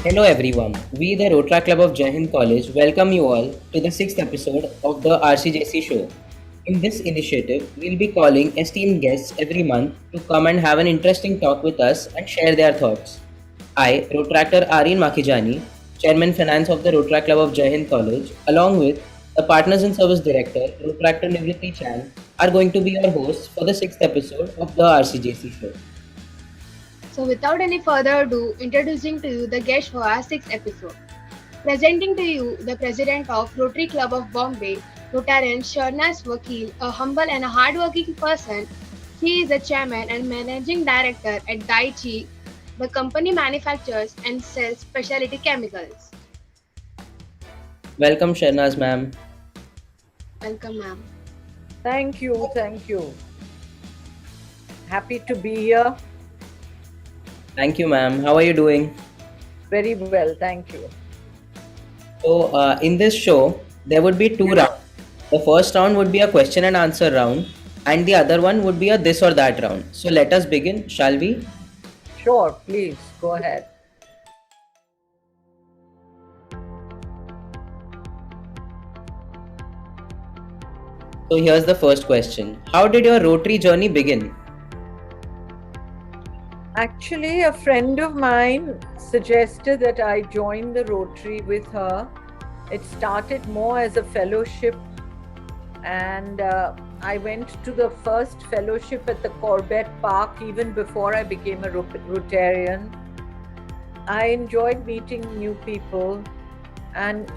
Hello everyone. We, the Rotary Club of Jai Hind College, welcome you all to the sixth episode of the RCJC show. In this initiative, we'll be calling esteemed guests every month to come and have an interesting talk with us and share their thoughts. I, Rotractor Aryan Makijani, Chairman Finance of the Rotary Club of Jai Hind College, along with the Partners in Service Director, Rotractor Nivritti Chan, are going to be your hosts for the sixth episode of the RCJC show. So without any further ado, introducing to you the guest for our sixth episode. Presenting to you the President of Rotary Club of Bombay, Rotarian Sharnaz Vakil, a humble and a hardworking person. He is the Chairman and Managing Director at Daiichi. The company manufactures and sells specialty chemicals. Welcome, Sharnaz ma'am. Welcome, ma'am. Thank you, thank you. Happy to be here. Thank you, ma'am. How are you doing? Very well, thank you. So, in this show, there would be two rounds. The first round would be a question and answer round, and the other one would be a this or that round. So, let us begin, shall we? Sure, please go ahead. So, here's the first question. How did your Rotary journey begin? Actually, a friend of mine suggested that I join the Rotary with her. It started more as a fellowship, and I went to the first fellowship at the Corbett Park even before I became a Rotarian. I enjoyed meeting new people, and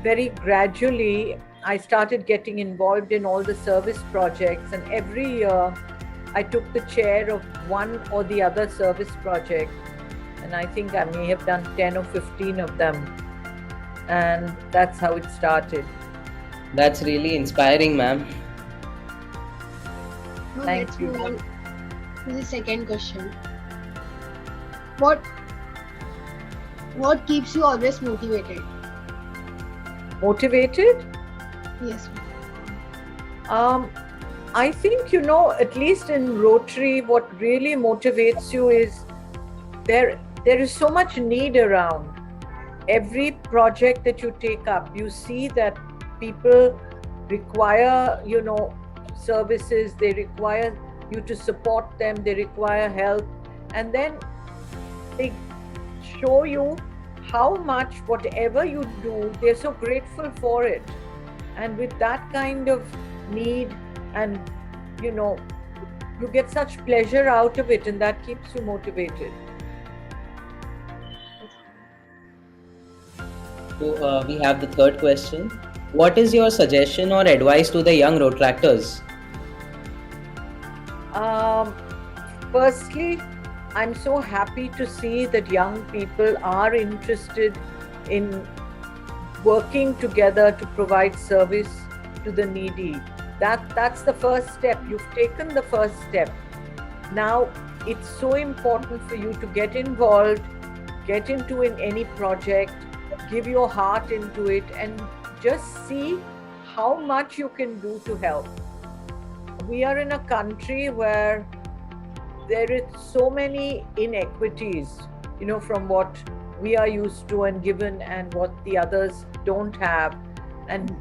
very gradually I started getting involved in all the service projects, and every year I took the chair of one or the other service project, and I think I may have done 10 or 15 of them, and that's how it started. That's really inspiring, ma'am. Now Thank let's you. move on to the second question. What keeps you always motivated? Motivated? Yes, ma'am. I think, at least in Rotary, what really motivates you is there is so much need around. Every project that you take up, you see that people require, services, they require you to support them, they require help, and then they show you how much whatever you do, they're so grateful for it. And with that kind of need, and you get such pleasure out of it, and that keeps you motivated. So, we have the third question. What is your suggestion or advice to the young Rotractors? Firstly, I'm so happy to see that young people are interested in working together to provide service to the needy. That's the first step. You've taken the first step. Now it's so important for you to get involved, get into any project, give your heart into it, and just see how much you can do to help. We are in a country where there is so many inequities, from what we are used to and given and what the others don't have. And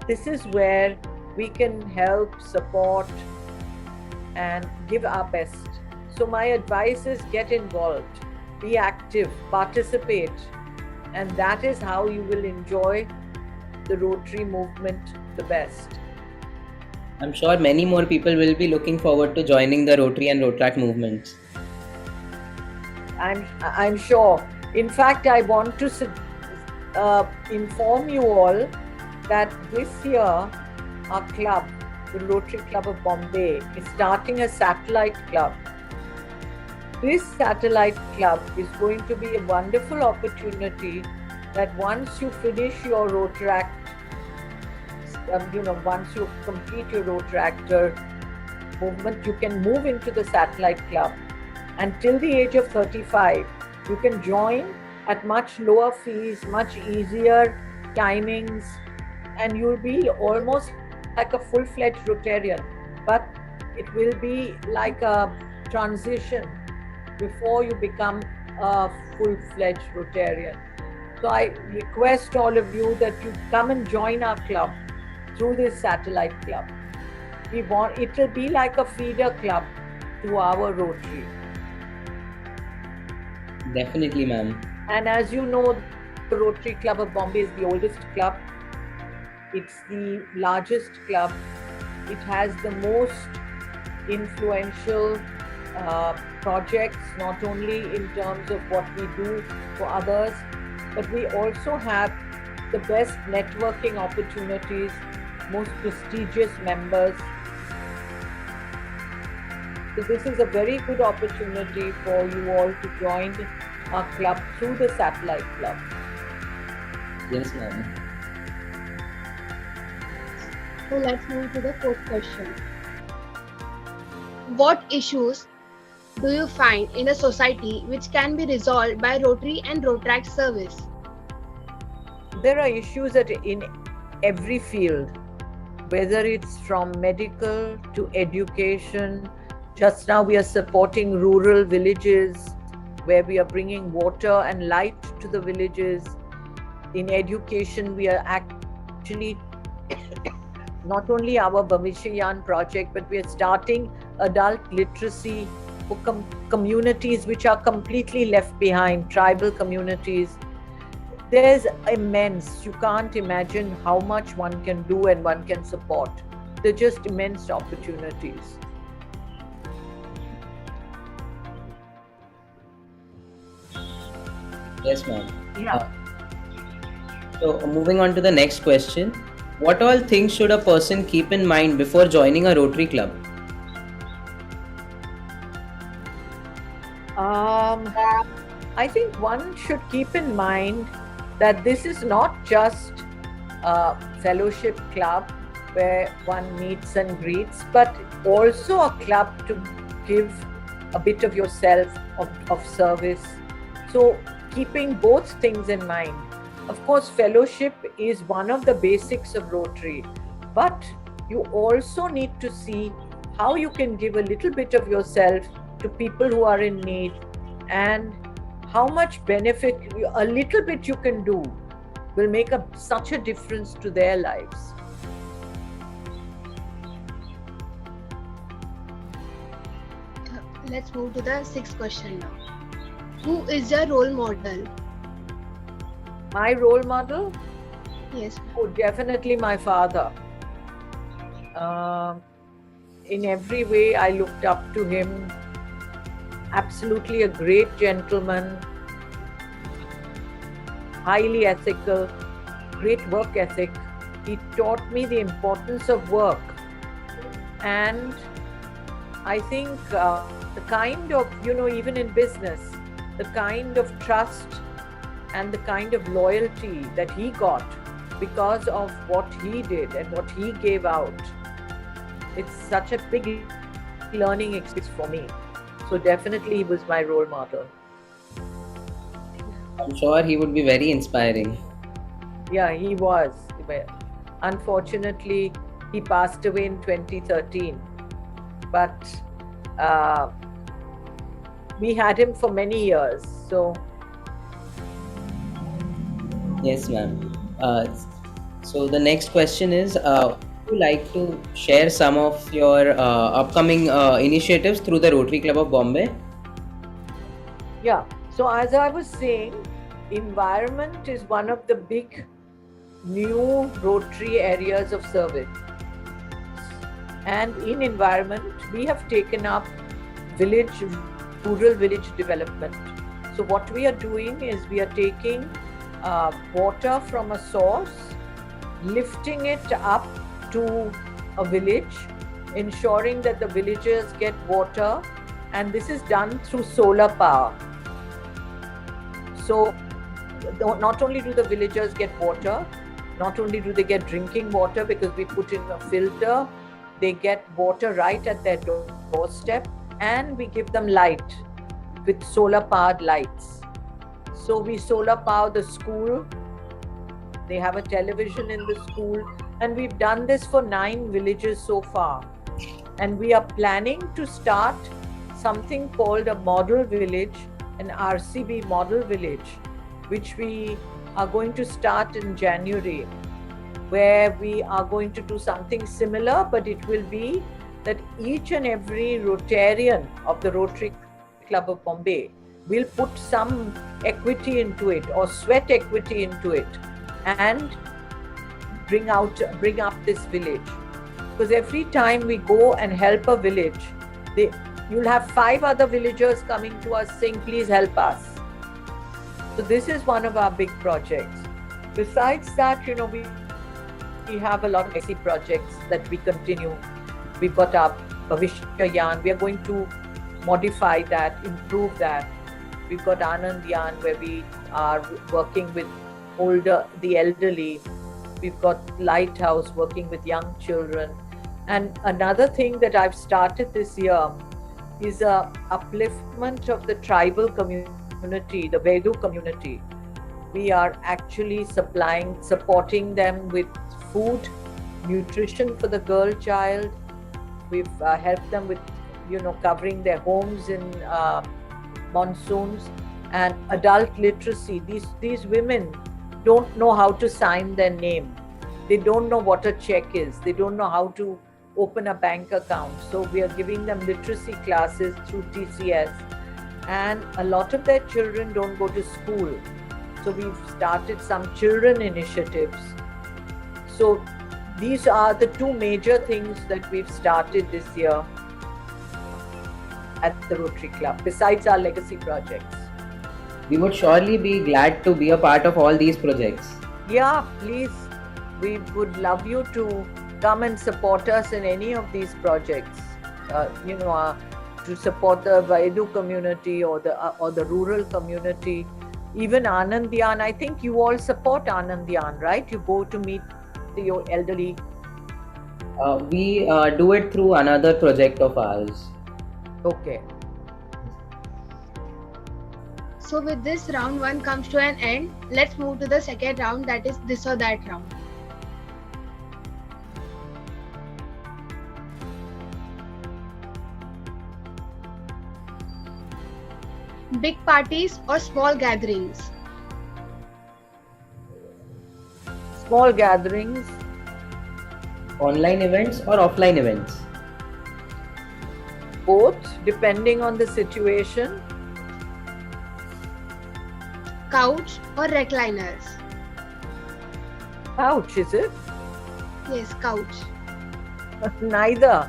this is where we can help, support, and give our best. So my advice is get involved, be active, participate, and that is how you will enjoy the Rotary movement the best. I'm sure many more people will be looking forward to joining the Rotary and Rotrac movements. I'm sure. In fact, I want to inform you all that this year our club, the Rotary Club of Bombay, is starting a satellite club. This satellite club is going to be a wonderful opportunity that once you finish your Rotaract, once you complete your Rotaractor movement, you can move into the satellite club. Until the age of 35, you can join at much lower fees, much easier timings, and you'll be almost like a full-fledged Rotarian. But it will be like a transition before you become a full-fledged Rotarian. So I request all of you that you come and join our club through this satellite club. It will be like a feeder club to our Rotary. Definitely, ma'am. And as you know, the Rotary Club of Bombay is the oldest club. It's the largest club. It has the most influential projects, not only in terms of what we do for others, but we also have the best networking opportunities, most prestigious members. So this is a very good opportunity for you all to join our club through the satellite club. Yes, ma'am. So let's move to the fourth question. What issues do you find in a society which can be resolved by Rotary and Rotract service? There are issues in every field, whether it's from medical to education. Just now we are supporting rural villages where we are bringing water and light to the villages. In education, we are actually not only our Bhavishyayan project, but we are starting adult literacy for communities which are completely left behind, tribal communities. There's immense, you can't imagine how much one can do and one can support. They're just immense opportunities. Yes, ma'am. Yeah. So, moving on to the next question. What all things should a person keep in mind before joining a Rotary club? I think one should keep in mind that this is not just a fellowship club where one meets and greets, but also a club to give a bit of yourself of service. So keeping both things in mind. Of course, fellowship is one of the basics of Rotary, but you also need to see how you can give a little bit of yourself to people who are in need, and how much benefit a little bit you can do will make such a difference to their lives. Let's move to the sixth question now. Who is your role model? My role model? Yes. Oh, definitely my father. In every way, I looked up to him. Absolutely a great gentleman, highly ethical, great work ethic. He taught me the importance of work. And I think the kind of, even in business, the kind of trust and the kind of loyalty that he got because of what he did and what he gave out, it's such a big learning experience for me. So definitely he was my role model. I'm sure he would be very inspiring. Yeah, he was. Unfortunately, he passed away in 2013. But we had him for many years. So Yes, ma'am. So the next question is, would you like to share some of your upcoming initiatives through the Rotary Club of Bombay? yeah. So as I was saying, environment is one of the big new Rotary areas of service. And in environment, we have taken up rural village development. So what we are doing is we are taking water from a source, lifting it up to a village, ensuring that the villagers get water, and this is done through solar power. So not only do the villagers get water, not only do they get drinking water because we put in a filter, they get water right at their doorstep, and we give them light with solar powered lights. So we solar power the school. They have a television in the school, and we've done this for 9 villages so far. And we are planning to start something called a model village an RCB model village, which we are going to start in January, where we are going to do something similar, but it will be that each and every Rotarian of the Rotary Club of Bombay will put some equity into it or sweat equity into it and bring up this village. Because every time we go and help a village, you'll have 5 other villagers coming to us saying, please help us. So this is one of our big projects. Besides that, we have a lot of legacy projects that we continue. We've got our Bhavishya Yan. We are going to modify that, improve that. We've got Anand Yan, where we are working with the elderly. We've got Lighthouse, working with young children. And another thing that I've started this year is a upliftment of the tribal community, the Vedu community. We are actually supporting them with food, nutrition for the girl child. We've helped them with, covering their homes in monsoons, and adult literacy. These women don't know how to sign their name. They don't know what a check is. They don't know how to open a bank account. So we are giving them literacy classes through TCS, and a lot of their children don't go to school. So we've started some children initiatives. So these are the 2 major things that we've started this year at the Rotary Club, besides our legacy projects. We would surely be glad to be a part of all these projects. Yeah, please. We would love you to come and support us in any of these projects. To support the Vedu community or the rural community. Even Anand Yan, I think you all support Anand Yan, right? You go to meet your elderly. We do it through another project of ours. Okay. So with this, round 1 comes to an end. Let's move to the second round, that is this or that round. Big parties or small gatherings? Small gatherings. Online events or offline events? Both, depending on the situation. Couch or recliners? Couch, is it? Yes, couch. Neither.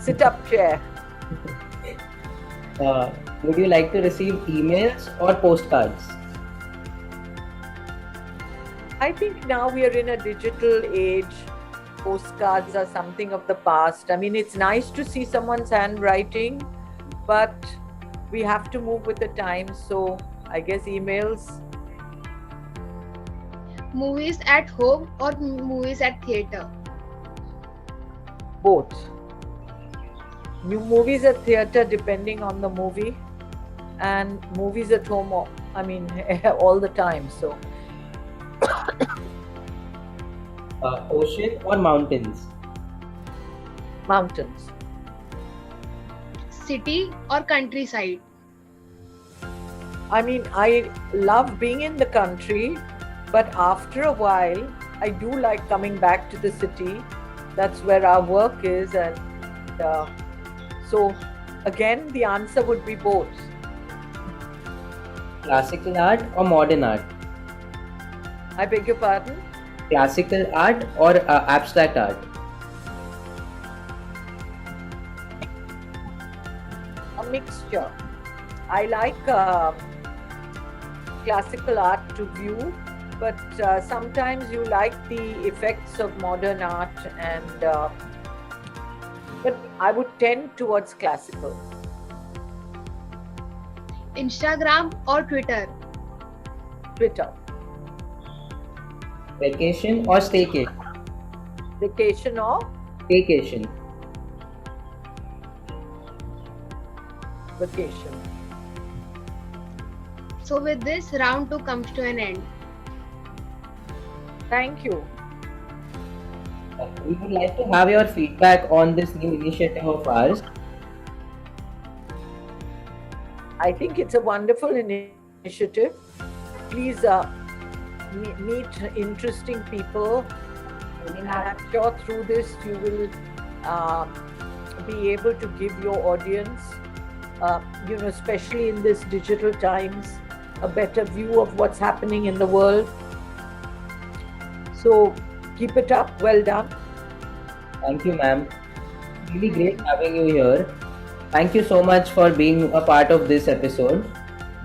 Sit-up chair. Would you like to receive emails or postcards? I think now we are in a digital age. Postcards are something of the past. I mean, it's nice to see someone's handwriting, but we have to move with the times. So I guess emails. Movies at home or movies at theatre? Both. New movies at theatre depending on the movie, and movies at home, all the time. So Ocean or mountains? mountains. City or countryside? I mean, I love being in the country, but after a while, I do like coming back to the city. That's where our work is, and so again, the answer would be both. Classical art or modern art? I beg your pardon? Classical art or abstract art? A mixture. I like classical art to view, but sometimes you like the effects of modern art, and but I would tend towards classical. Instagram or Twitter? Twitter. Vacation or staycation? Vacation or Staycation. vacation. So with this, round 2 comes to an end. Thank you. We would like to have your feedback on this new initiative of ours. I think it's a wonderful initiative. Please meet interesting people, and I'm sure through this you will be able to give your audience, especially in this digital times, a better view of what's happening in the world. So keep it up. Well done. Thank you, ma'am. Really great having you here. Thank you so much for being a part of this episode.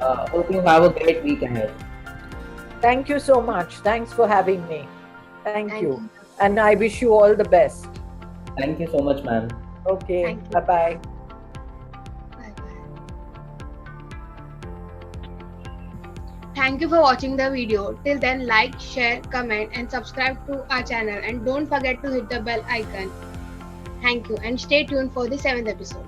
Hope you have a great week ahead. Thank you so much. Thanks for having me. Thank Thank you. you. And I wish you all the best. Thank you so much, ma'am. Okay. Thank you. Bye-bye. Bye-bye. Thank you for watching the video. Till then, like, share, comment, and subscribe to our channel. And don't forget to hit the bell icon. Thank you, and stay tuned for the 7th episode.